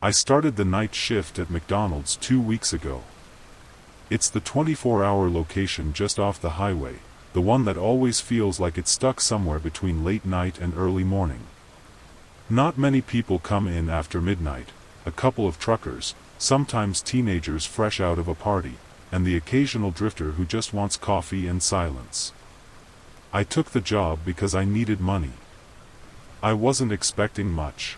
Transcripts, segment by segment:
I started the night shift at McDonald's 2 weeks ago. It's the 24-hour location just off the highway, the one that always feels like it's stuck somewhere between late night and early morning. Not many people come in after midnight, a couple of truckers, sometimes teenagers fresh out of a party, and the occasional drifter who just wants coffee and silence. I took the job because I needed money. I wasn't expecting much.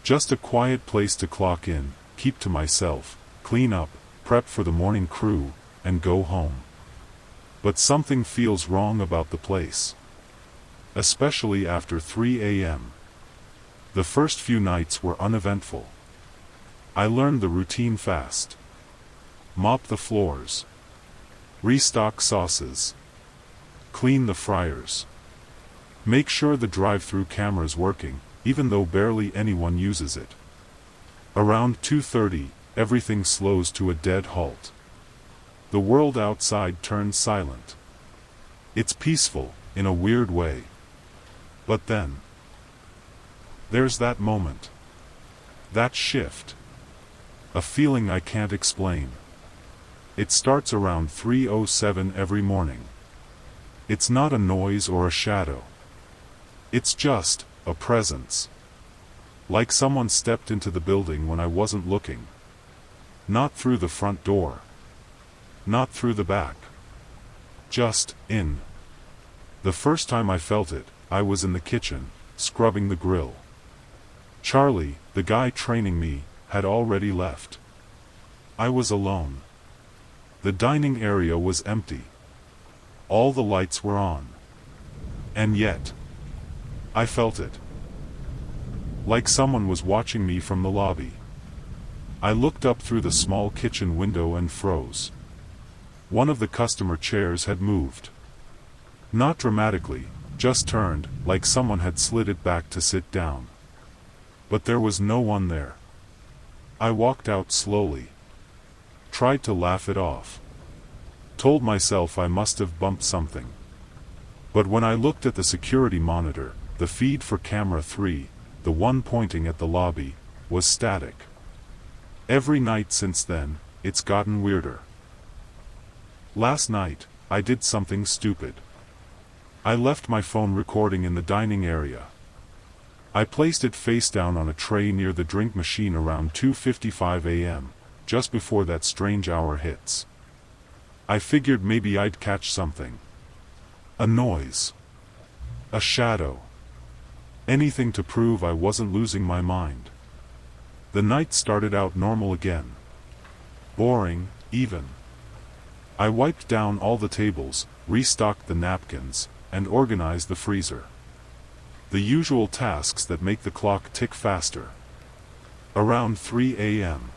Just a quiet place to clock in, keep to myself, clean up, prep for the morning crew, and go home. But something feels wrong about the place. Especially after 3 a.m. The first few nights were uneventful. I learned the routine fast. Mop the floors. Restock sauces. Clean the fryers. Make sure the drive-through camera's working, even though barely anyone uses it. Around 2:30, everything slows to a dead halt. The world outside turns silent. It's peaceful, in a weird way. But then, there's that moment. That shift. A feeling I can't explain. It starts around 3:07 every morning. It's not a noise or a shadow. It's just a presence. Like someone stepped into the building when I wasn't looking. Not through the front door. Not through the back. Just in. The first time I felt it, I was in the kitchen, scrubbing the grill. Charlie, the guy training me, had already left. I was alone. The dining area was empty. All the lights were on. And yet, I felt it. Like someone was watching me from the lobby. I looked up through the small kitchen window and froze. One of the customer chairs had moved. Not dramatically, just turned, like someone had slid it back to sit down. But there was no one there. I walked out slowly. Tried to laugh it off. Told myself I must have bumped something. But when I looked at the security monitor, the feed for camera 3, the one pointing at the lobby, was static. Every night since then, it's gotten weirder. Last night, I did something stupid. I left my phone recording in the dining area. I placed it face down on a tray near the drink machine around 2:55 a.m., just before that strange hour hits. I figured maybe I'd catch something. A noise. A shadow. Anything to prove I wasn't losing my mind. The night started out normal again. Boring, even. I wiped down all the tables, restocked the napkins, and organized the freezer. The usual tasks that make the clock tick faster. Around 3 a.m.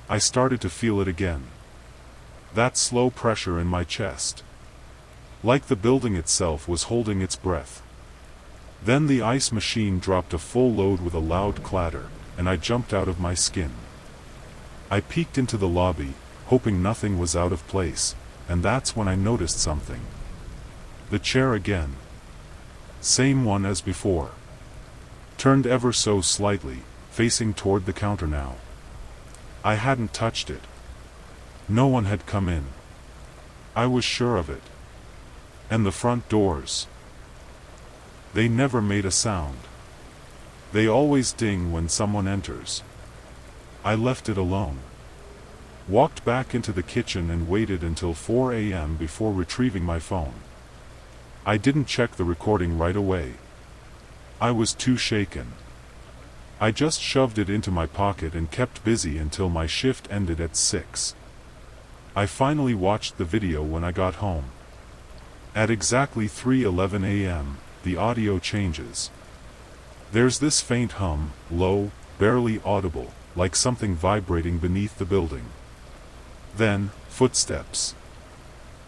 I started to feel it again. That slow pressure in my chest. Like the building itself was holding its breath. Then the ice machine dropped a full load with a loud clatter, and I jumped out of my skin. I peeked into the lobby, hoping nothing was out of place, and that's when I noticed something. The chair again. Same one as before. Turned ever so slightly, facing toward the counter now. I hadn't touched it. No one had come in. I was sure of it. And the front doors. They never made a sound. They always ding when someone enters. I left it alone. Walked back into the kitchen and waited until 4 a.m. before retrieving my phone. I didn't check the recording right away. I was too shaken. I just shoved it into my pocket and kept busy until my shift ended at 6. I finally watched the video when I got home. At exactly 3:11 a.m., the audio changes. There's this faint hum, low, barely audible, like something vibrating beneath the building. Then, footsteps.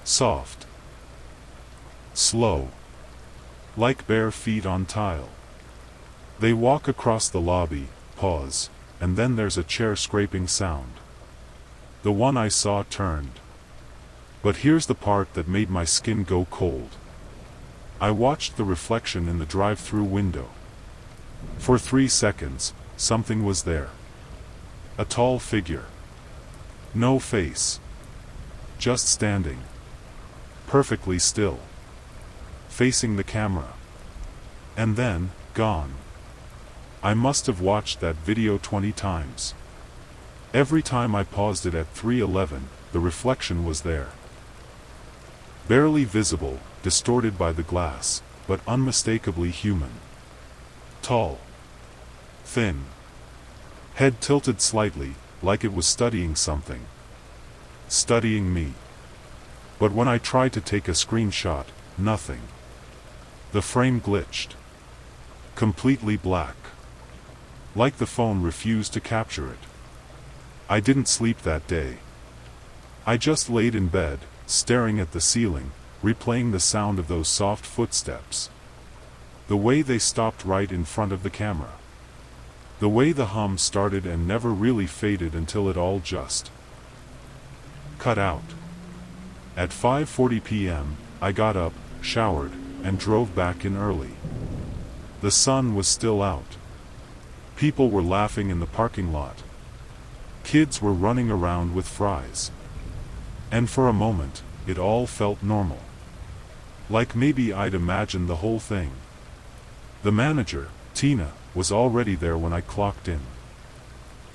Soft. Slow. Like bare feet on tile. They walk across the lobby, pause, and then there's a chair scraping sound. The one I saw turned. But here's the part that made my skin go cold. I watched the reflection in the drive-through window. For 3 seconds, something was there. A tall figure. No face. Just standing. Perfectly still. Facing the camera. And then, gone. I must have watched that video 20 times. Every time I paused it at 3:11, the reflection was there. Barely visible, distorted by the glass, but unmistakably human. Tall. Thin. Head tilted slightly, like it was studying something. Studying me. But when I tried to take a screenshot, nothing. The frame glitched. Completely black. Like the phone refused to capture it. I didn't sleep that day. I just laid in bed, staring at the ceiling, replaying the sound of those soft footsteps. The way they stopped right in front of the camera. The way the hum started and never really faded until it all just cut out. At 5:40 p.m., I got up, showered, and drove back in early. The sun was still out. People were laughing in the parking lot. Kids were running around with fries. And for a moment, it all felt normal. Like maybe I'd imagined the whole thing. The manager, Tina, was already there when I clocked in.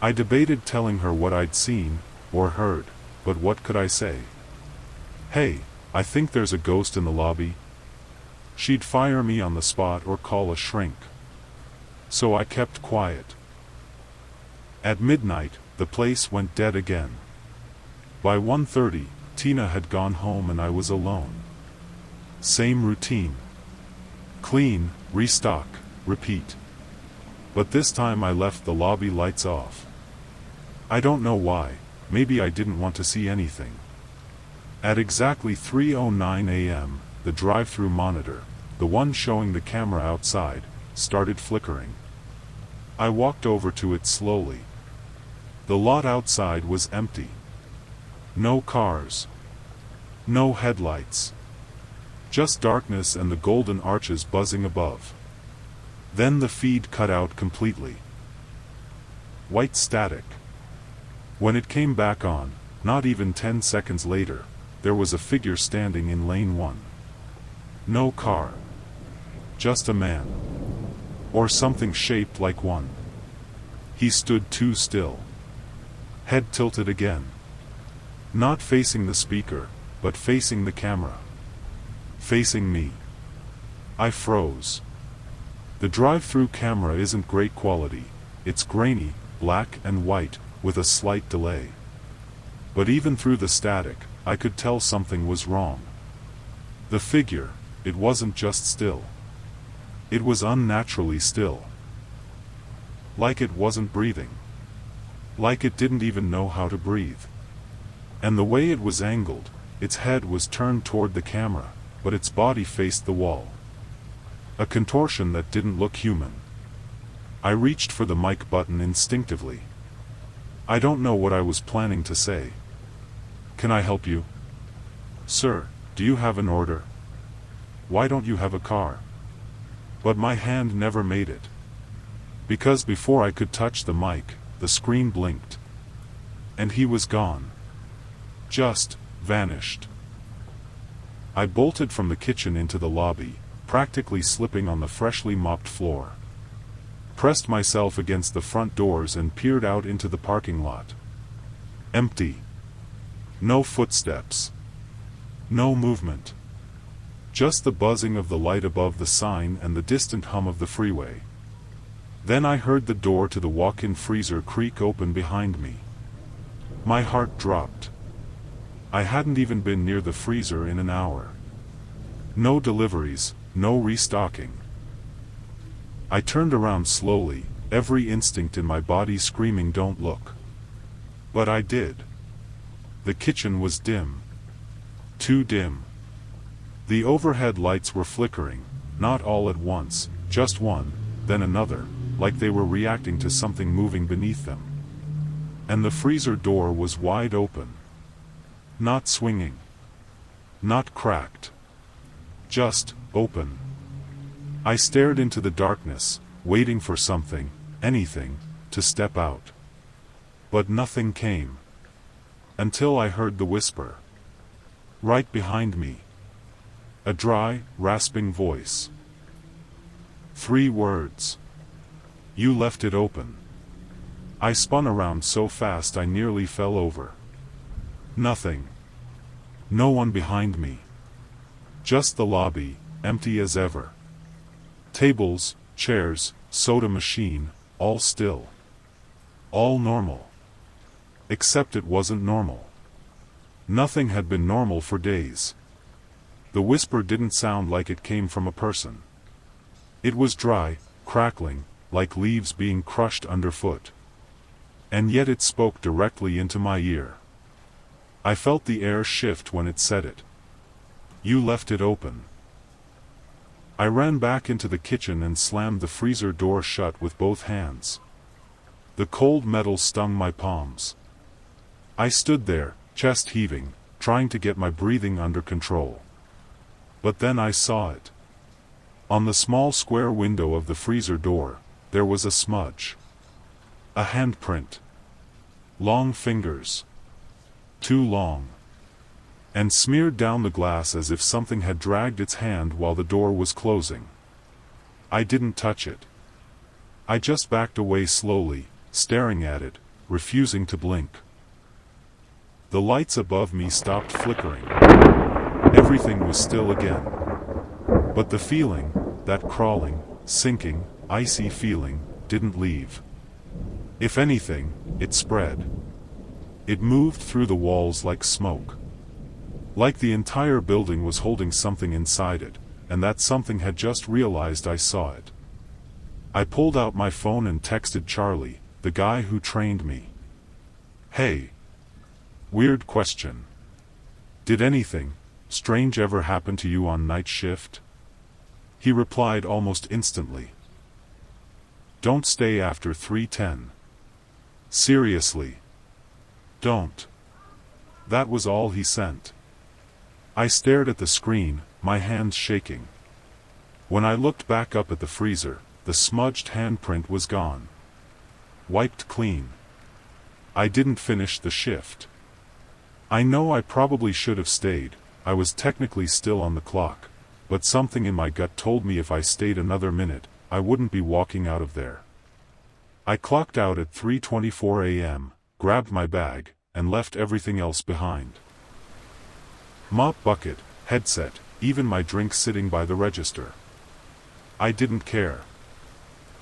I debated telling her what I'd seen, or heard, but what could I say? Hey, I think there's a ghost in the lobby. She'd fire me on the spot or call a shrink. So I kept quiet. At midnight, the place went dead again. By 1:30, Tina had gone home and I was alone. Same routine. Clean, restock, repeat. But this time I left the lobby lights off. I don't know why, maybe I didn't want to see anything. At exactly 3:09 a.m., the drive-through monitor, the one showing the camera outside, started flickering. I walked over to it slowly. The lot outside was empty. No cars. No headlights. Just darkness and the golden arches buzzing above. Then the feed cut out completely. White static. When it came back on, not even 10 seconds later, there was a figure standing in lane 1. No car. Just a man. Or something shaped like one. He stood too still. Head tilted again. Not facing the speaker, but facing the camera. Facing me. I froze. The drive-through camera isn't great quality. It's grainy, black and white, with a slight delay. But even through the static, I could tell something was wrong. The figure, it wasn't just still. It was unnaturally still. Like it wasn't breathing. Like it didn't even know how to breathe. And the way it was angled, its head was turned toward the camera, but its body faced the wall. A contortion that didn't look human. I reached for the mic button instinctively. I don't know what I was planning to say. Can I help you? Sir, do you have an order? Why don't you have a car? But my hand never made it. Because before I could touch the mic, the screen blinked. And he was gone. Just vanished. I bolted from the kitchen into the lobby, practically slipping on the freshly mopped floor. Pressed myself against the front doors and peered out into the parking lot. Empty. No footsteps. No movement. Just the buzzing of the light above the sign and the distant hum of the freeway. Then I heard the door to the walk-in freezer creak open behind me. My heart dropped. I hadn't even been near the freezer in an hour. No deliveries, no restocking. I turned around slowly, every instinct in my body screaming don't look. But I did. The kitchen was dim. Too dim. The overhead lights were flickering, not all at once, just one, then another, like they were reacting to something moving beneath them. And the freezer door was wide open. Not swinging. Not cracked. Just open. I stared into the darkness, waiting for something, anything, to step out. But nothing came. Until I heard the whisper. Right behind me. A dry, rasping voice. 3 words. You left it open. I spun around so fast I nearly fell over. Nothing. No one behind me. Just the lobby, empty as ever. Tables, chairs, soda machine, all still. All normal. Except it wasn't normal. Nothing had been normal for days. The whisper didn't sound like it came from a person. It was dry, crackling, like leaves being crushed underfoot. And yet it spoke directly into my ear. I felt the air shift when it said it. You left it open. I ran back into the kitchen and slammed the freezer door shut with both hands. The cold metal stung my palms. I stood there, chest heaving, trying to get my breathing under control. But then I saw it. On the small square window of the freezer door, there was a smudge. A handprint. Long fingers. Too long. And smeared down the glass as if something had dragged its hand while the door was closing. I didn't touch it. I just backed away slowly, staring at it, refusing to blink. The lights above me stopped flickering. Everything was still again. But the feeling, that crawling, sinking, icy feeling, didn't leave. If anything, it spread. It moved through the walls like smoke. Like the entire building was holding something inside it, and that something had just realized I saw it. I pulled out my phone and texted Charlie, the guy who trained me. Hey. Weird question. Did anything strange ever happen to you on night shift? He replied almost instantly. Don't stay after 3:10. Seriously. Don't. That was all he sent. I stared at the screen, my hands shaking. When I looked back up at the freezer, the smudged handprint was gone. Wiped clean. I didn't finish the shift. I know I probably should have stayed, I was technically still on the clock, but something in my gut told me if I stayed another minute, I wouldn't be walking out of there. I clocked out at 3:24 a.m., grabbed my bag, and left everything else behind. Mop bucket, headset, even my drink sitting by the register. I didn't care.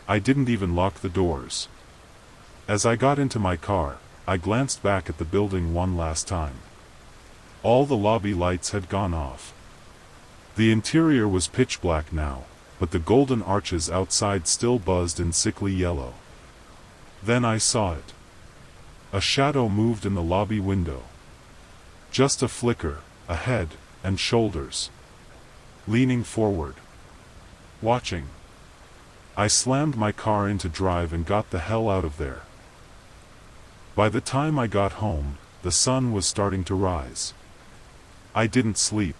I didn't even lock the doors. As I got into my car, I glanced back at the building one last time. All the lobby lights had gone off. The interior was pitch black now, but the golden arches outside still buzzed in sickly yellow. Then I saw it. A shadow moved in the lobby window. Just a flicker, a head, and shoulders. Leaning forward. Watching. I slammed my car into drive and got the hell out of there. By the time I got home, the sun was starting to rise. I didn't sleep.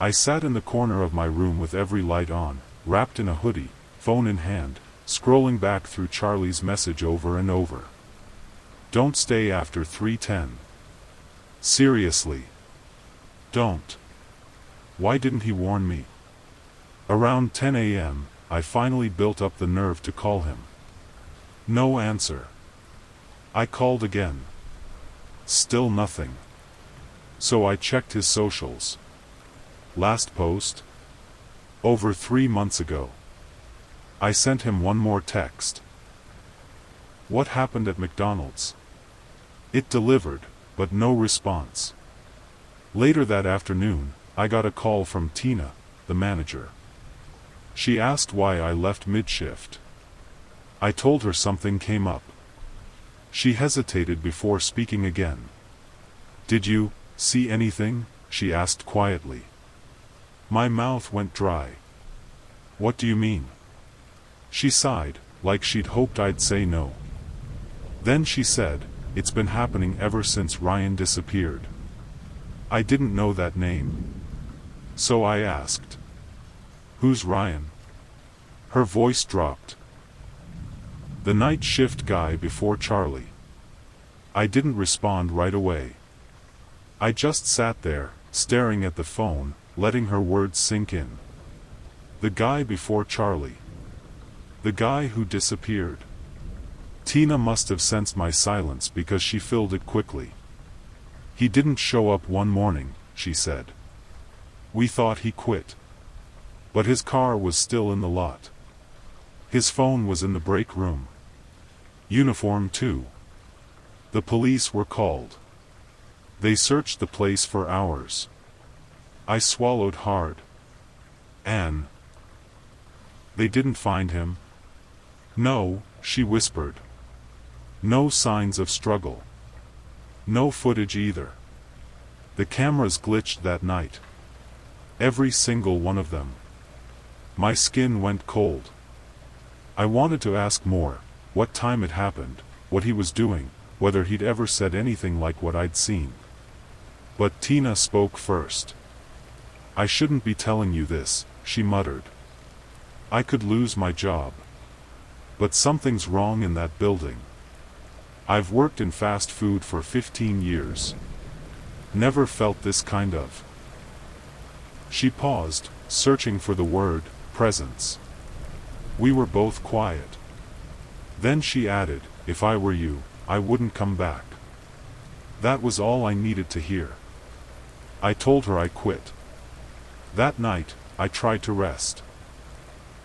I sat in the corner of my room with every light on, wrapped in a hoodie, phone in hand, scrolling back through Charlie's message over and over. Don't stay after 3:10. Seriously. Don't. Why didn't he warn me? Around 10 a.m., I finally built up the nerve to call him. No answer. I called again. Still nothing. So I checked his socials. Last post? Over 3 months ago. I sent him one more text. What happened at McDonald's? It delivered, but no response. Later that afternoon, I got a call from Tina, the manager. She asked why I left mid-shift. I told her something came up. She hesitated before speaking again. Did you see anything? She asked quietly. My mouth went dry. What do you mean? She sighed, like she'd hoped I'd say no. Then she said, it's been happening ever since Ryan disappeared. I didn't know that name. So I asked. Who's Ryan? Her voice dropped. The night shift guy before Charlie. I didn't respond right away. I just sat there, staring at the phone, letting her words sink in. The guy before Charlie. The guy who disappeared. Tina must have sensed my silence because she filled it quickly. He didn't show up one morning, she said. We thought he quit. But his car was still in the lot. His phone was in the break room. Uniform too. The police were called. They searched the place for hours. I swallowed hard. Anne. They didn't find him. No, she whispered. No signs of struggle. No footage either. The cameras glitched that night. Every single one of them. My skin went cold. I wanted to ask more, what time it happened, what he was doing, whether he'd ever said anything like what I'd seen. But Tina spoke first. I shouldn't be telling you this, she muttered. I could lose my job. But something's wrong in that building. I've worked in fast food for 15 years. Never felt this kind of. She paused, searching for the word, presence. We were both quiet. Then she added, if I were you, I wouldn't come back. That was all I needed to hear. I told her I quit. That night, I tried to rest.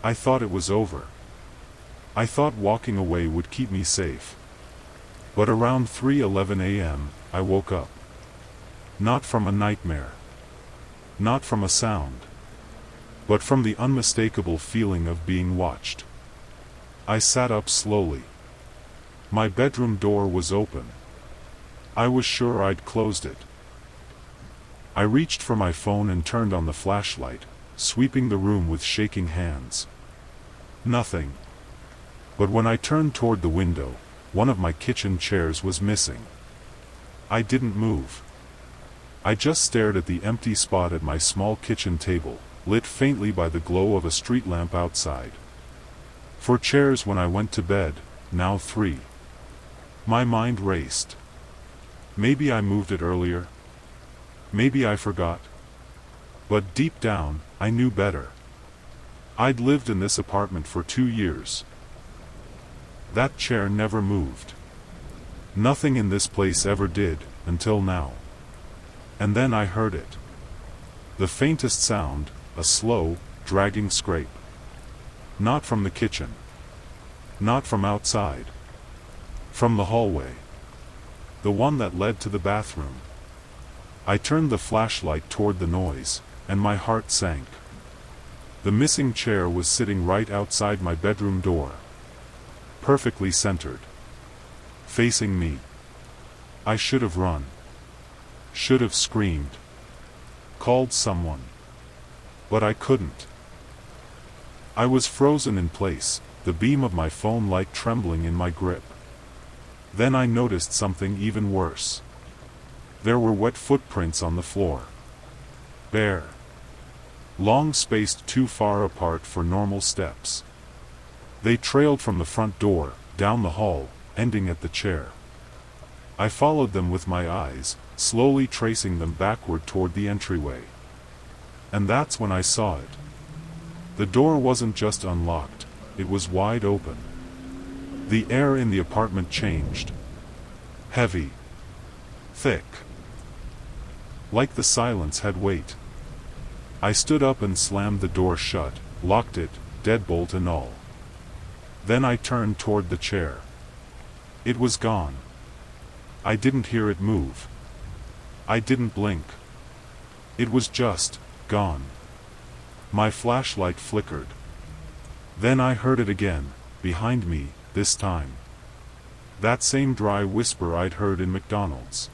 I thought it was over. I thought walking away would keep me safe. But around 3:11 a.m., I woke up. Not from a nightmare. Not from a sound. But from the unmistakable feeling of being watched. I sat up slowly. My bedroom door was open. I was sure I'd closed it. I reached for my phone and turned on the flashlight, sweeping the room with shaking hands. Nothing. But when I turned toward the window, one of my kitchen chairs was missing. I didn't move. I just stared at the empty spot at my small kitchen table, lit faintly by the glow of a street lamp outside. 4 chairs when I went to bed, now 3. My mind raced. Maybe I moved it earlier. Maybe I forgot. But deep down, I knew better. I'd lived in this apartment for 2 years. That chair never moved. Nothing in this place ever did, until now. And then I heard it. The faintest sound, a slow, dragging scrape. Not from the kitchen. Not from outside. From the hallway. The one that led to the bathroom. I turned the flashlight toward the noise, and my heart sank. The missing chair was sitting right outside my bedroom door. Perfectly centered. Facing me. I should have run. Should have screamed. Called someone. But I couldn't. I was frozen in place, the beam of my phone light trembling in my grip. Then I noticed something even worse. There were wet footprints on the floor. Bare. Long spaced too far apart for normal steps. They trailed from the front door, down the hall, ending at the chair. I followed them with my eyes, slowly tracing them backward toward the entryway. And that's when I saw it. The door wasn't just unlocked, it was wide open. The air in the apartment changed. Heavy. Thick. Like the silence had weight. I stood up and slammed the door shut, locked it, deadbolt and all. Then I turned toward the chair. It was gone. I didn't hear it move. I didn't blink. It was just gone. My flashlight flickered. Then I heard it again, behind me, this time. That same dry whisper I'd heard in McDonald's.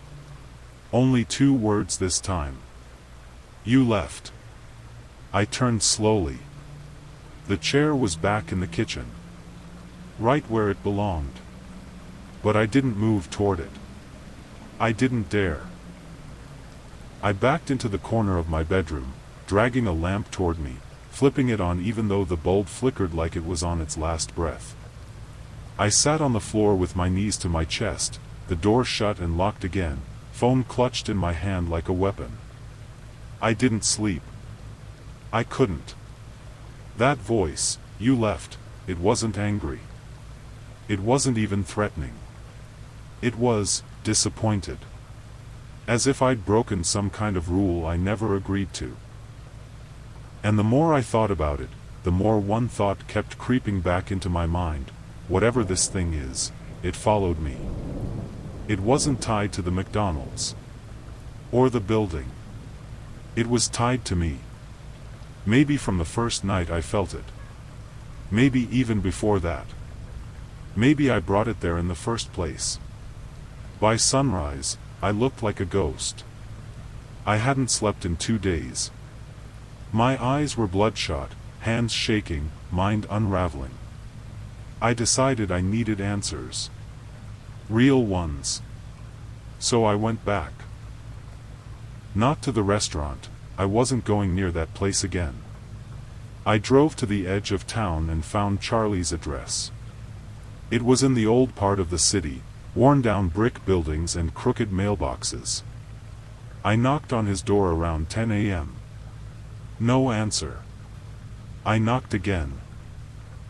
Only 2 words this time. You left. I turned slowly. The chair was back in the kitchen. Right where it belonged. But I didn't move toward it. I didn't dare. I backed into the corner of my bedroom, dragging a lamp toward me, flipping it on even though the bulb flickered like it was on its last breath. I sat on the floor with my knees to my chest, the door shut and locked again, phone clutched in my hand like a weapon. I didn't sleep. I couldn't. That voice, "You left," it wasn't angry. It wasn't even threatening. It was disappointed. As if I'd broken some kind of rule I never agreed to. And the more I thought about it, the more one thought kept creeping back into my mind. Whatever this thing is, it followed me. It wasn't tied to the McDonald's. Or the building. It was tied to me. Maybe from the first night I felt it. Maybe even before that. Maybe I brought it there in the first place. By sunrise, I looked like a ghost. I hadn't slept in 2 days. My eyes were bloodshot, hands shaking, mind unraveling. I decided I needed answers. Real ones. So I went back. Not to the restaurant, I wasn't going near that place again. I drove to the edge of town and found Charlie's address. It was in the old part of the city, worn-down brick buildings and crooked mailboxes. I knocked on his door around 10 a.m. No answer. I knocked again.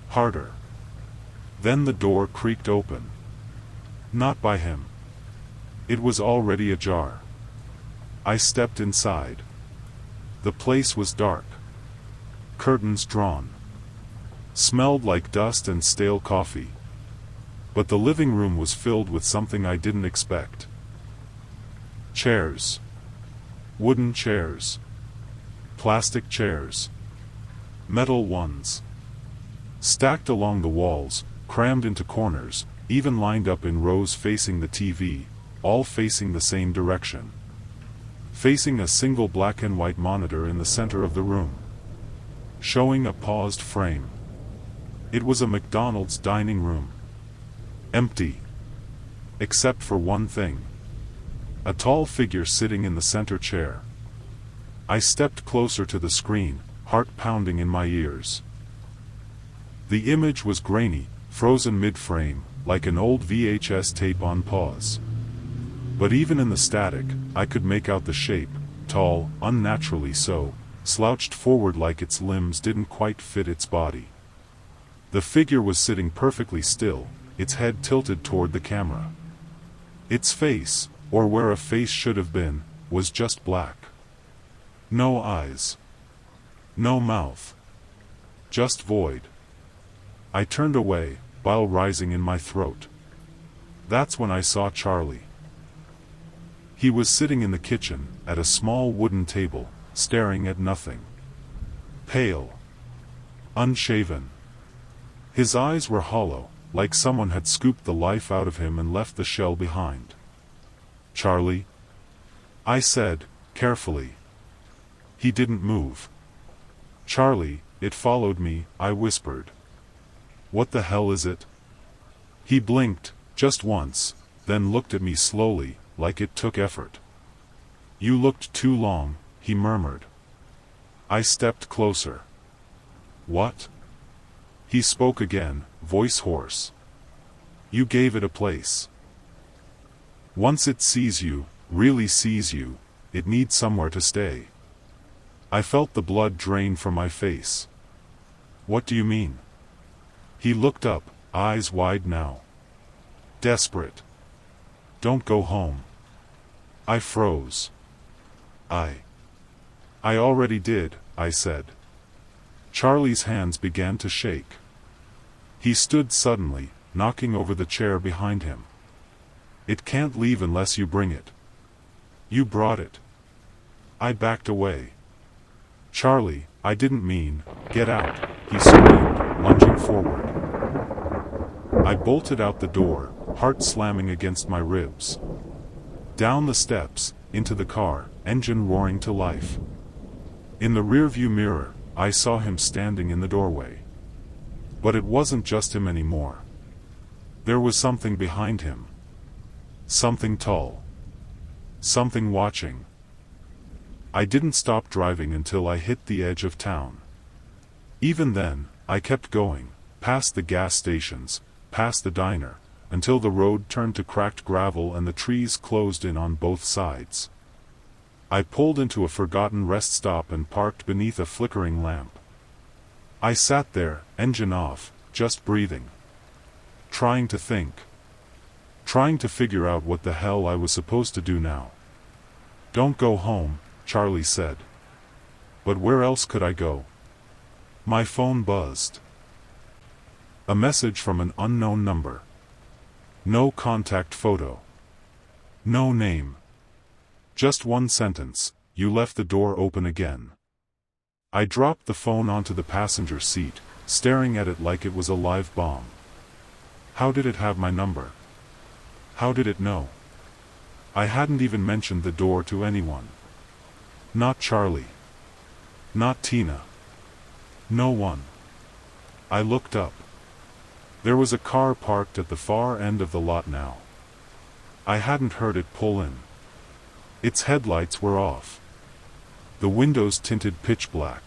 Harder. Then the door creaked open. Not by him. It was already ajar. I stepped inside. The place was dark. Curtains drawn. Smelled like dust and stale coffee. But the living room was filled with something I didn't expect. Chairs. Wooden chairs. Plastic chairs. Metal ones. Stacked along the walls, crammed into corners, even lined up in rows facing the TV, all facing the same direction. Facing a single black and white monitor in the center of the room. Showing a paused frame. It was a McDonald's dining room. Empty. Except for one thing. A tall figure sitting in the center chair. I stepped closer to the screen, heart pounding in my ears. The image was grainy, frozen mid-frame, like an old VHS tape on pause. But even in the static, I could make out the shape, tall, unnaturally so, slouched forward like its limbs didn't quite fit its body. The figure was sitting perfectly still, its head tilted toward the camera. Its face, or where a face should have been, was just black. No eyes. No mouth. Just void. I turned away, bile rising in my throat. That's when I saw Charlie. He was sitting in the kitchen, at a small wooden table, staring at nothing. Pale. Unshaven. His eyes were hollow, like someone had scooped the life out of him and left the shell behind. "Charlie?" I said, carefully. He didn't move. "Charlie, it followed me," I whispered. "What the hell is it?" He blinked, just once, then looked at me slowly, like it took effort. "You looked too long," he murmured. I stepped closer. "What?" He spoke again, voice hoarse. "You gave it a place. Once it sees you, really sees you, it needs somewhere to stay." I felt the blood drain from my face. "What do you mean?" He looked up, eyes wide now. Desperate. "Don't go home." I froze. I already did," I said. Charlie's hands began to shake. He stood suddenly, knocking over the chair behind him. "It can't leave unless you bring it." "You brought it." I backed away. "Charlie, I didn't mean, get out," he screamed, lunging forward. I bolted out the door, heart slamming against my ribs. Down the steps, into the car, engine roaring to life. In the rearview mirror, I saw him standing in the doorway. But it wasn't just him anymore. There was something behind him. Something tall. Something watching. I didn't stop driving until I hit the edge of town. Even then, I kept going, past the gas stations, past the diner, until the road turned to cracked gravel and the trees closed in on both sides. I pulled into a forgotten rest stop and parked beneath a flickering lamp. I sat there, engine off, just breathing. Trying to think. Trying to figure out what the hell I was supposed to do now. "Don't go home," Charlie said. But where else could I go? My phone buzzed. A message from an unknown number. No contact photo. No name. Just one sentence: "You left the door open again." I dropped the phone onto the passenger seat, staring at it like it was a live bomb. How did it have my number? How did it know? I hadn't even mentioned the door to anyone. Not Charlie. Not Tina. No one. I looked up. There was a car parked at the far end of the lot now. I hadn't heard it pull in. Its headlights were off. The windows tinted pitch black.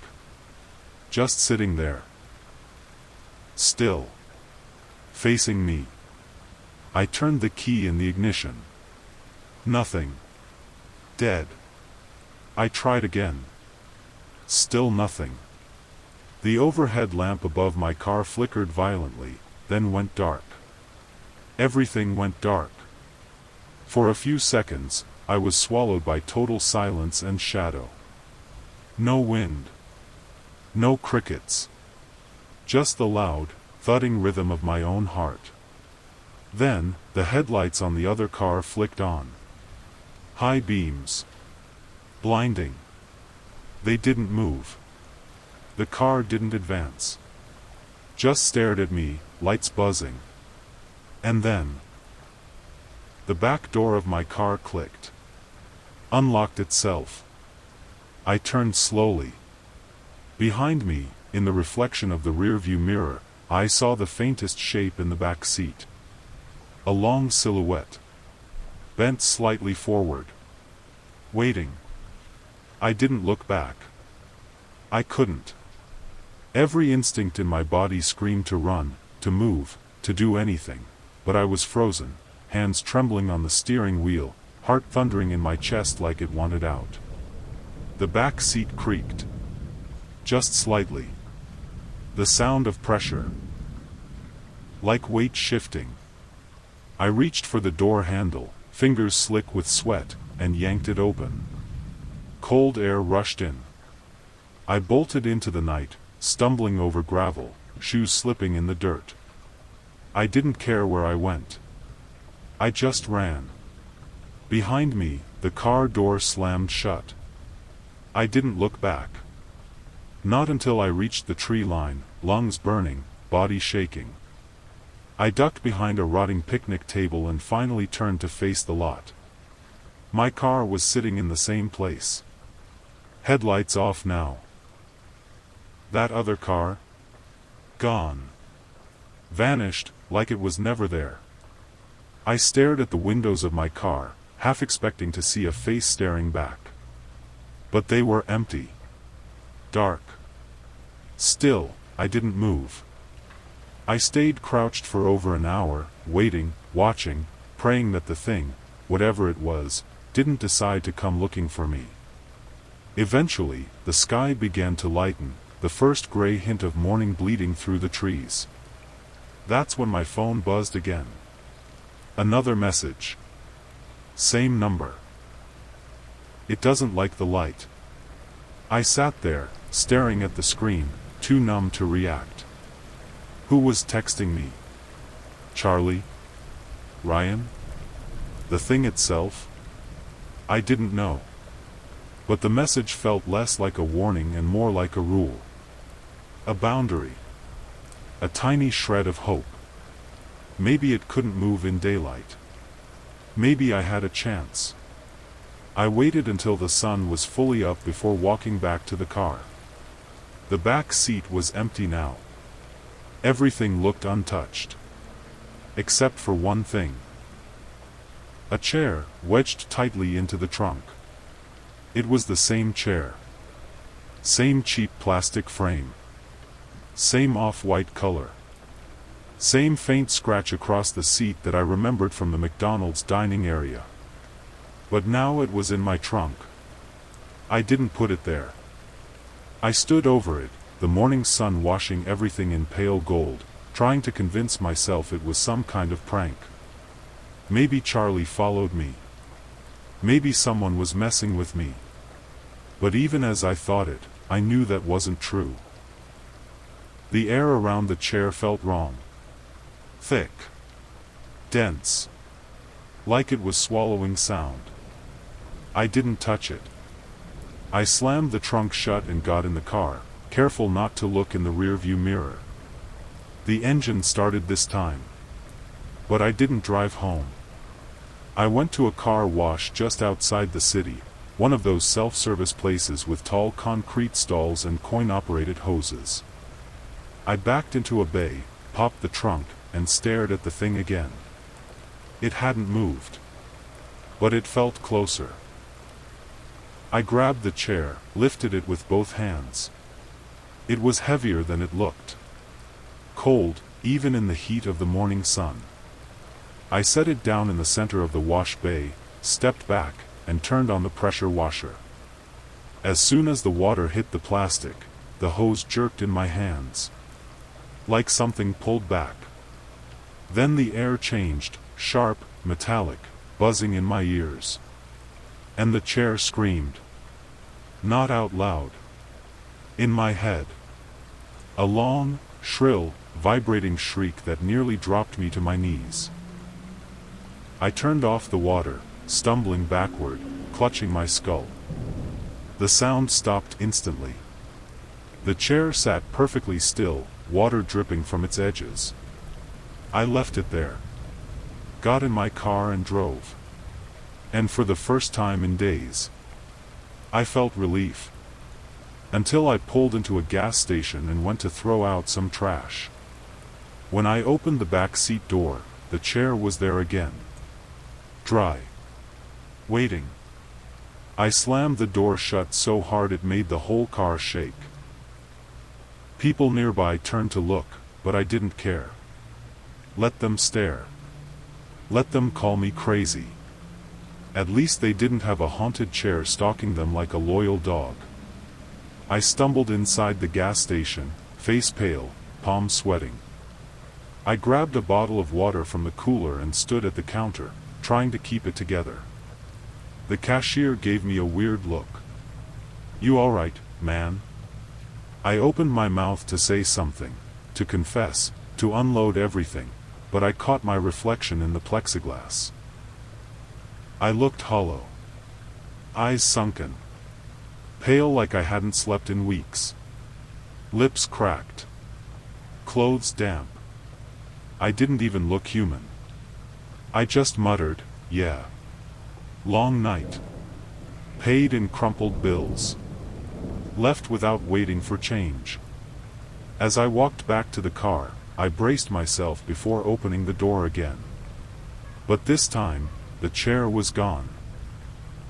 Just sitting there. Still. Facing me. I turned the key in the ignition. Nothing. Dead. I tried again. Still nothing. The overhead lamp above my car flickered violently, then went dark. Everything went dark. For a few seconds, I was swallowed by total silence and shadow. No wind. No crickets. Just the loud, thudding rhythm of my own heart. Then, the headlights on the other car flicked on. High beams. Blinding. They didn't move. The car didn't advance. Just stared at me, lights buzzing. And then, the back door of my car clicked. Unlocked itself. I turned slowly. Behind me, in the reflection of the rearview mirror, I saw the faintest shape in the back seat. A long silhouette. Bent slightly forward. Waiting. I didn't look back. I couldn't. Every instinct in my body screamed to run, to move, to do anything, but I was frozen, hands trembling on the steering wheel, heart thundering in my chest like it wanted out. The back seat creaked. Just slightly. The sound of pressure. Like weight shifting. I reached for the door handle, fingers slick with sweat, and yanked it open. Cold air rushed in. I bolted into the night, stumbling over gravel, shoes slipping in the dirt. I didn't care where I went. I just ran. Behind me, the car door slammed shut. I didn't look back. Not until I reached the tree line, lungs burning, body shaking. I ducked behind a rotting picnic table and finally turned to face the lot. My car was sitting in the same place. Headlights off now. That other car? Gone. Vanished, like it was never there. I stared at the windows of my car, half expecting to see a face staring back. But they were empty. Dark. Still, I didn't move. I stayed crouched for over an hour, waiting, watching, praying that the thing, whatever it was, didn't decide to come looking for me. Eventually, the sky began to lighten, the first gray hint of morning bleeding through the trees. That's when my phone buzzed again. Another message. Same number. It doesn't like the light. I sat there, staring at the screen, too numb to react. Who was texting me? Charlie? Ryan? The thing itself? I didn't know. But the message felt less like a warning and more like a rule. A boundary. A tiny shred of hope. Maybe it couldn't move in daylight. Maybe I had a chance. I waited until the sun was fully up before walking back to the car. The back seat was empty now. Everything looked untouched. Except for one thing. A chair, wedged tightly into the trunk. It was the same chair. Same cheap plastic frame. Same off-white color. Same faint scratch across the seat that I remembered from the McDonald's dining area. But now it was in my trunk. I didn't put it there. I stood over it, the morning sun washing everything in pale gold, trying to convince myself it was some kind of prank. Maybe Charlie followed me. Maybe someone was messing with me. But even as I thought it, I knew that wasn't true. The air around the chair felt wrong. Thick. Dense. Like it was swallowing sound. I didn't touch it. I slammed the trunk shut and got in the car, careful not to look in the rearview mirror. The engine started this time. But I didn't drive home. I went to a car wash just outside the city, one of those self-service places with tall concrete stalls and coin-operated hoses. I backed into a bay, popped the trunk, and stared at the thing again. It hadn't moved. But it felt closer. I grabbed the chair, lifted it with both hands. It was heavier than it looked. Cold, even in the heat of the morning sun. I set it down in the center of the wash bay, stepped back, and turned on the pressure washer. As soon as the water hit the plastic, the hose jerked in my hands. Like something pulled back. Then the air changed, sharp, metallic, buzzing in my ears. And the chair screamed. Not out loud. In my head. A long, shrill, vibrating shriek that nearly dropped me to my knees. I turned off the water, stumbling backward, clutching my skull. The sound stopped instantly. The chair sat perfectly still, water dripping from its edges. I left it there. Got in my car and drove. And for the first time in days, I felt relief. Until I pulled into a gas station and went to throw out some trash. When I opened the back seat door, the chair was there again. Dry. Waiting. I slammed the door shut so hard it made the whole car shake. People nearby turned to look, but I didn't care. Let them stare. Let them call me crazy. At least they didn't have a haunted chair stalking them like a loyal dog. I stumbled inside the gas station, face pale, palms sweating. I grabbed a bottle of water from the cooler and stood at the counter, trying to keep it together. The cashier gave me a weird look. "You all right, man?" I opened my mouth to say something, to confess, to unload everything, but I caught my reflection in the plexiglass. I looked hollow. Eyes sunken. Pale like I hadn't slept in weeks. Lips cracked. Clothes damp. I didn't even look human. I just muttered, "Yeah. Long night. Paid in crumpled bills. Left without waiting for change." As I walked back to the car, I braced myself before opening the door again. But this time, the chair was gone.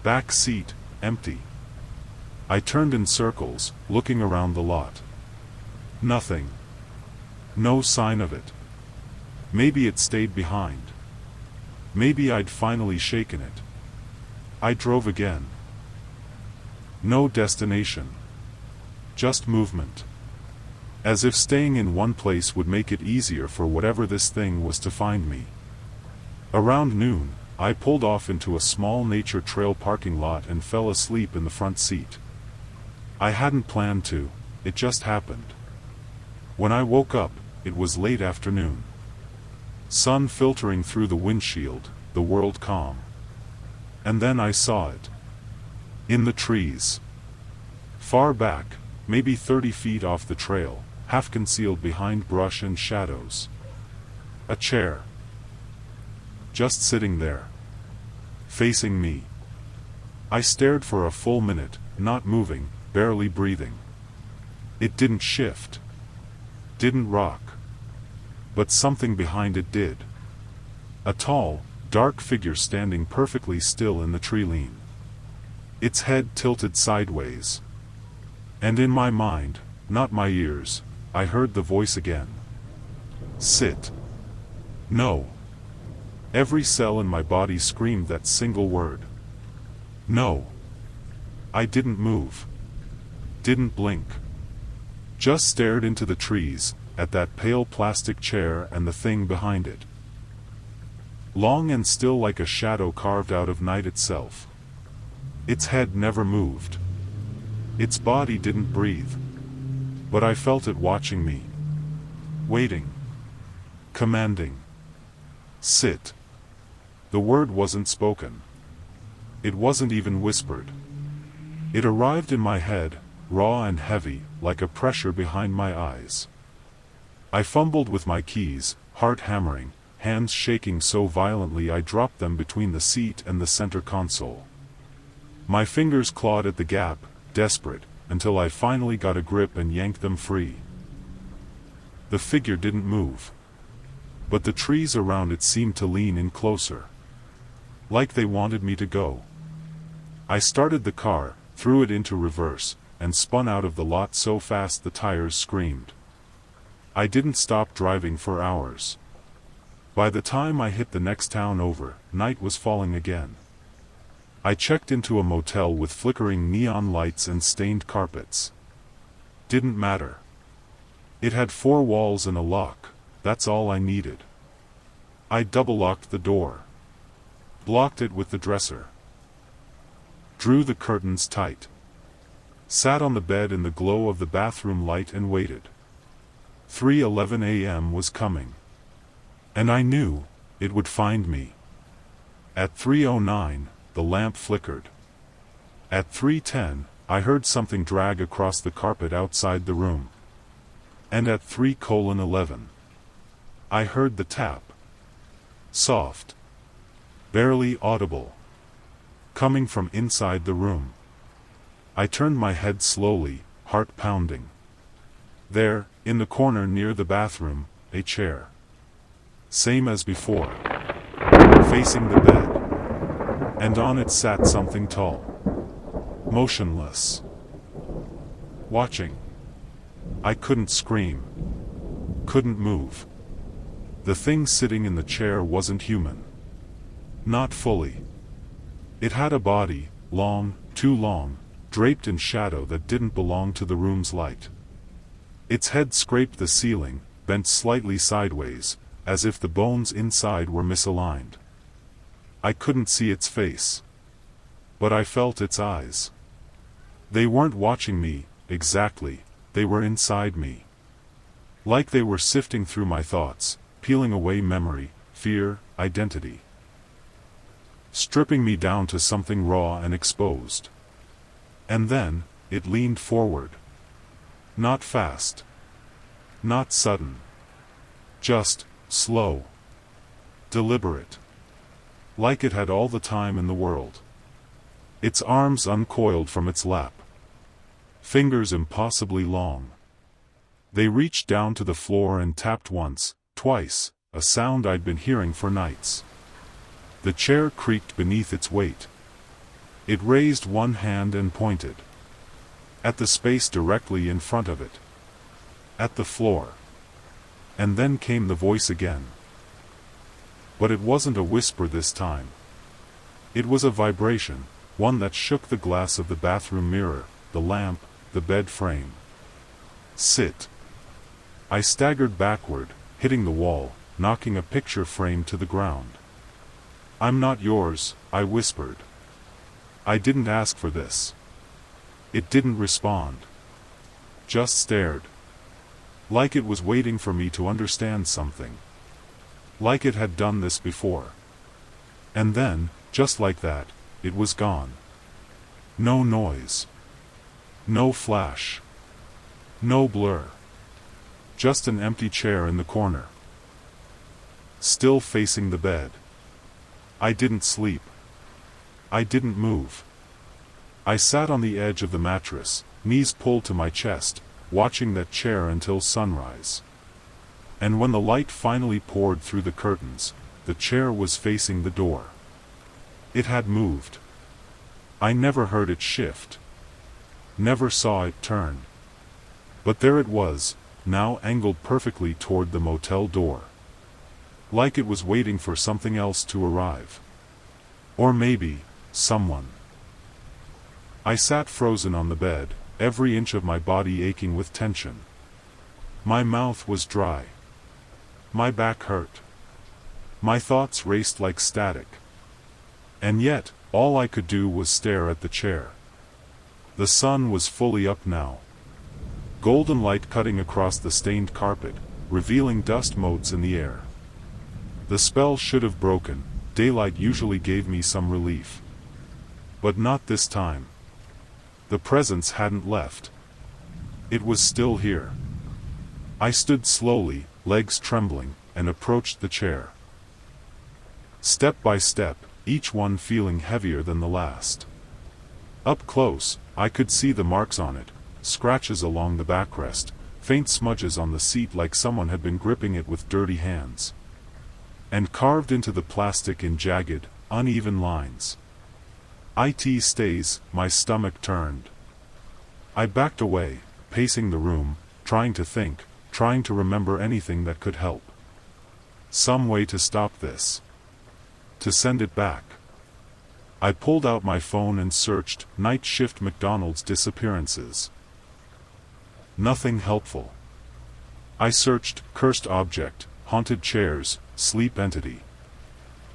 Back seat, empty. I turned in circles, looking around the lot. Nothing. No sign of it. Maybe it stayed behind. Maybe I'd finally shaken it. I drove again. No destination. Just movement. As if staying in one place would make it easier for whatever this thing was to find me. Around noon, I pulled off into a small nature trail parking lot and fell asleep in the front seat. I hadn't planned to, it just happened. When I woke up, it was late afternoon. Sun filtering through the windshield, the world calm. And then I saw it. In the trees. Far back, maybe 30 feet off the trail, half concealed behind brush and shadows. A chair. Just sitting there. Facing me. I stared for a full minute, not moving, barely breathing. It didn't shift. Didn't rock. But something behind it did. A tall, dark figure standing perfectly still in the tree line. Its head tilted sideways. And in my mind, not my ears, I heard the voice again. "Sit." No. Every cell in my body screamed that single word. No. I didn't move. Didn't blink. Just stared into the trees, at that pale plastic chair and the thing behind it. Long and still like a shadow carved out of night itself. Its head never moved. Its body didn't breathe. But I felt it watching me. Waiting. Commanding. Sit. The word wasn't spoken. It wasn't even whispered. It arrived in my head, raw and heavy, like a pressure behind my eyes. I fumbled with my keys, heart hammering, hands shaking so violently I dropped them between the seat and the center console. My fingers clawed at the gap, desperate, until I finally got a grip and yanked them free. The figure didn't move. But the trees around it seemed to lean in closer. Like they wanted me to go. I started the car, threw it into reverse, and spun out of the lot so fast the tires screamed. I didn't stop driving for hours. By the time I hit the next town over, night was falling again. I checked into a motel with flickering neon lights and stained carpets. Didn't matter. It had 4 walls and a lock, that's all I needed. I double-locked the door. Blocked it with the dresser. Drew the curtains tight. Sat on the bed in the glow of the bathroom light and waited. 3:11 a.m. was coming. And I knew it would find me. At 3:09, the lamp flickered. At 3:10, I heard something drag across the carpet outside the room. And at 3:11, I heard the tap. Soft. Barely audible. Coming from inside the room. I turned my head slowly, heart pounding. There, in the corner near the bathroom, a chair. Same as before. Facing the bed. And on it sat something tall. Motionless. Watching. I couldn't scream. Couldn't move. The thing sitting in the chair wasn't human. Not fully. It had a body, long, too long, draped in shadow that didn't belong to the room's light. Its head scraped the ceiling, bent slightly sideways, as if the bones inside were misaligned. I couldn't see its face. But I felt its eyes. They weren't watching me, exactly, they were inside me. Like they were sifting through my thoughts, peeling away memory, fear, identity. Stripping me down to something raw and exposed. And then, it leaned forward. Not fast. Not sudden. Just, slow. Deliberate. Like it had all the time in the world. Its arms uncoiled from its lap. Fingers impossibly long. They reached down to the floor and tapped once, twice, a sound I'd been hearing for nights. The chair creaked beneath its weight. It raised one hand and pointed. At the space directly in front of it. At the floor. And then came the voice again. But it wasn't a whisper this time. It was a vibration, one that shook the glass of the bathroom mirror, the lamp, the bed frame. Sit. I staggered backward, hitting the wall, knocking a picture frame to the ground. I'm not yours, I whispered. I didn't ask for this. It didn't respond. Just stared. Like it was waiting for me to understand something. Like it had done this before. And then, just like that, it was gone. No noise. No flash. No blur. Just an empty chair in the corner. Still facing the bed. I didn't sleep. I didn't move. I sat on the edge of the mattress, knees pulled to my chest, watching that chair until sunrise. And when the light finally poured through the curtains, the chair was facing the door. It had moved. I never heard it shift. Never saw it turn. But there it was, now angled perfectly toward the motel door. Like it was waiting for something else to arrive. Or maybe, someone. I sat frozen on the bed, every inch of my body aching with tension. My mouth was dry. My back hurt. My thoughts raced like static. And yet, all I could do was stare at the chair. The sun was fully up now. Golden light cutting across the stained carpet, revealing dust motes in the air. The spell should have broken. Daylight usually gave me some relief. But not this time. The presence hadn't left. It was still here. I stood slowly, legs trembling, and approached the chair. Step by step, each one feeling heavier than the last. Up close, I could see the marks on it, scratches along the backrest, faint smudges on the seat like someone had been gripping it with dirty hands. And carved into the plastic in jagged, uneven lines. It stays, my stomach turned. I backed away, pacing the room, trying to think, trying to remember anything that could help. Some way to stop this. To send it back. I pulled out my phone and searched night shift McDonald's disappearances. Nothing helpful. I searched cursed object, haunted chairs, sleep entity.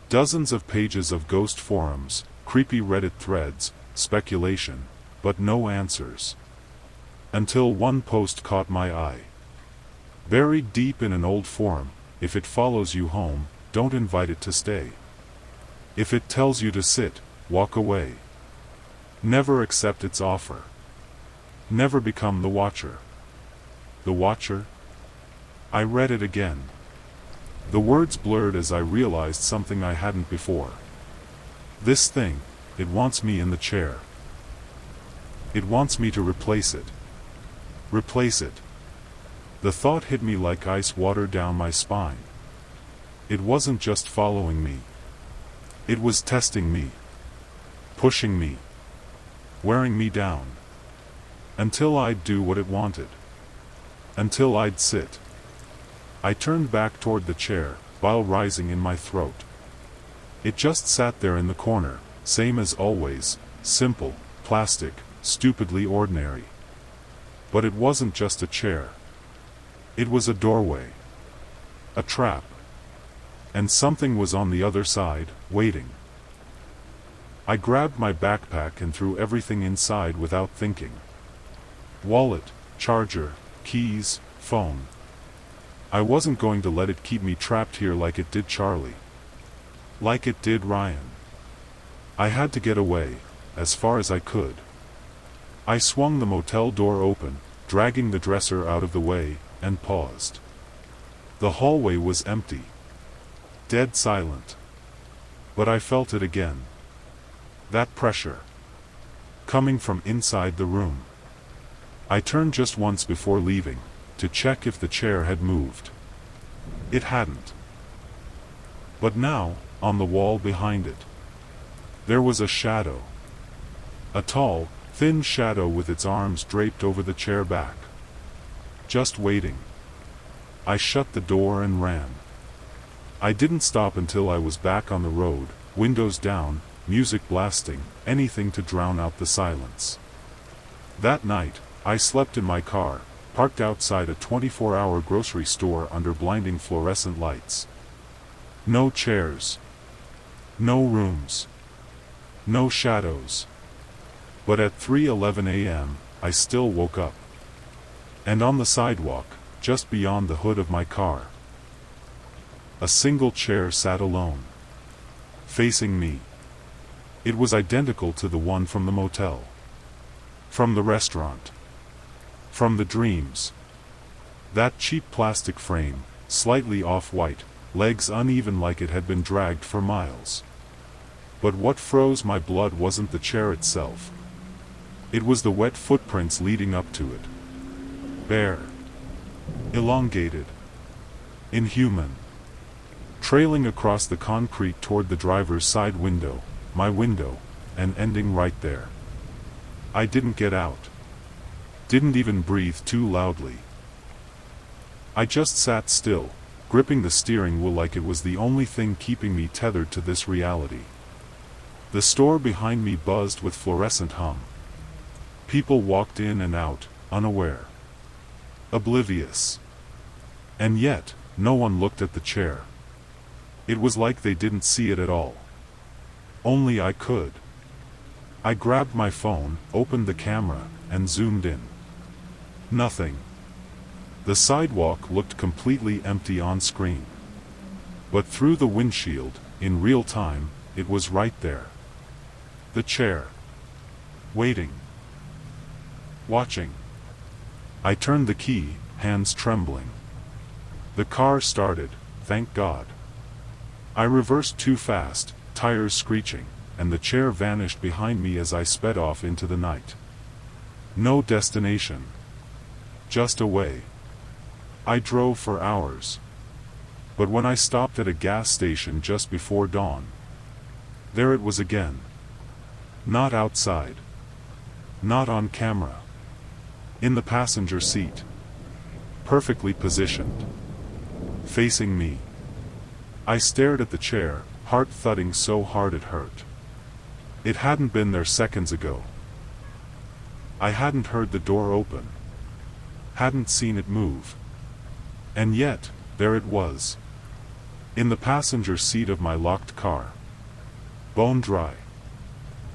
Dozens of pages of ghost forums, creepy Reddit threads, speculation, but no answers. Until one post caught my eye. Buried deep in an old forum, if it follows you home, don't invite it to stay. If it tells you to sit, walk away. Never accept its offer. Never become the watcher. The watcher? I read it again. The words blurred as I realized something I hadn't before. This thing, it wants me in the chair. It wants me to replace it. Replace it. The thought hit me like ice water down my spine. It wasn't just following me. It was testing me. Pushing me. Wearing me down. Until I'd do what it wanted. Until I'd sit. I turned back toward the chair, bile rising in my throat. It just sat there in the corner, same as always, simple, plastic, stupidly ordinary. But it wasn't just a chair. It was a doorway. A trap. And something was on the other side, waiting. I grabbed my backpack and threw everything inside without thinking. Wallet, charger, keys, phone. I wasn't going to let it keep me trapped here like it did Charlie. Like it did Ryan. I had to get away, as far as I could. I swung the motel door open, dragging the dresser out of the way, and paused. The hallway was empty. Dead silent. But I felt it again. That pressure. Coming from inside the room. I turned just once before leaving, to check if the chair had moved. It hadn't. But now, on the wall behind it, there was a shadow. A tall, thin shadow with its arms draped over the chair back. Just waiting. I shut the door and ran. I didn't stop until I was back on the road, windows down, music blasting, anything to drown out the silence. That night, I slept in my car, parked outside a 24-hour grocery store under blinding fluorescent lights. No chairs. No rooms. No shadows. But at 3:11 a.m., I still woke up. And on the sidewalk, just beyond the hood of my car, a single chair sat alone. Facing me. It was identical to the one from the motel. From the restaurant. From the dreams. That cheap plastic frame, slightly off-white, legs uneven like it had been dragged for miles. But what froze my blood wasn't the chair itself. It was the wet footprints leading up to it. Bare. Elongated. Inhuman. Trailing across the concrete toward the driver's side window, my window, and ending right there. I didn't get out. Didn't even breathe too loudly. I just sat still, gripping the steering wheel like it was the only thing keeping me tethered to this reality. The store behind me buzzed with fluorescent hum. People walked in and out, unaware, oblivious. And yet, no one looked at the chair. It was like they didn't see it at all. Only I could. I grabbed my phone, opened the camera, and zoomed in. Nothing. The sidewalk looked completely empty on screen. But through the windshield, in real time, it was right there. The chair. Waiting. Watching. I turned the key, hands trembling. The car started, thank God. I reversed too fast, tires screeching, and the chair vanished behind me as I sped off into the night. No destination. Just away. I drove for hours. But when I stopped at a gas station just before dawn, there it was again. Not outside. Not on camera. In the passenger seat. Perfectly positioned. Facing me. I stared at the chair, heart thudding so hard it hurt. It hadn't been there seconds ago. I hadn't heard the door open. Hadn't seen it move. And yet, there it was. In the passenger seat of my locked car. Bone dry.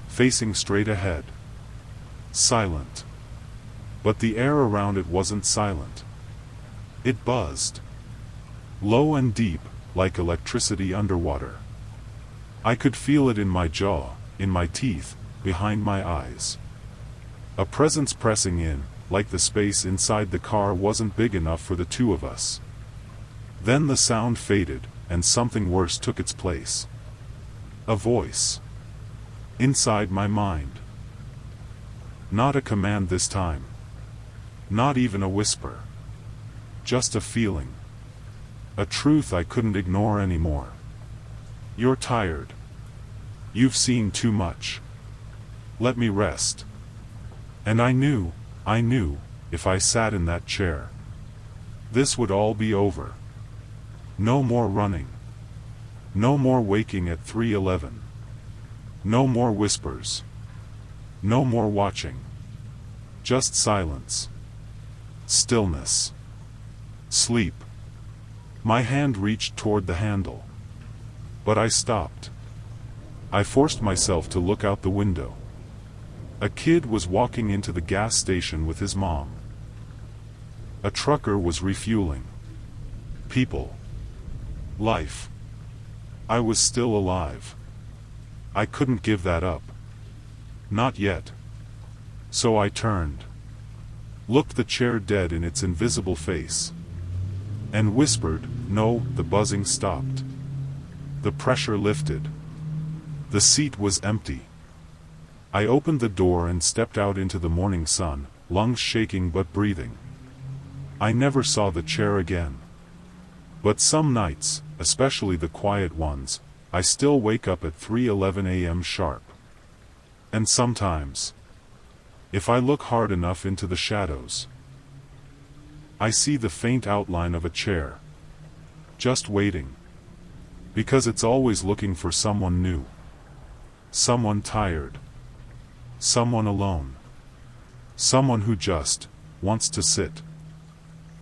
Facing straight ahead. Silent. But the air around it wasn't silent. It buzzed. Low and deep, like electricity underwater. I could feel it in my jaw, in my teeth, behind my eyes. A presence pressing in, like the space inside the car wasn't big enough for the two of us. Then the sound faded, and something worse took its place. A voice. Inside my mind. Not a command this time. Not even a whisper. Just a feeling. A truth I couldn't ignore anymore. You're tired. You've seen too much. Let me rest. And I knew, if I sat in that chair, this would all be over. No more running. No more waking at 3:11. No more whispers. No more watching. Just silence. Stillness. Sleep. My hand reached toward the handle. But I stopped. I forced myself to look out the window. A kid was walking into the gas station with his mom. A trucker was refueling. People. Life. I was still alive. I couldn't give that up. Not yet. So I turned. Looked the chair dead in its invisible face. And whispered, no. The buzzing stopped. The pressure lifted. The seat was empty. I opened the door and stepped out into the morning sun, lungs shaking but breathing. I never saw the chair again. But some nights, especially the quiet ones, I still wake up at 3:11 a.m. sharp. And sometimes, if I look hard enough into the shadows, I see the faint outline of a chair. Just waiting. Because it's always looking for someone new. Someone tired. Someone alone. Someone who just wants to sit.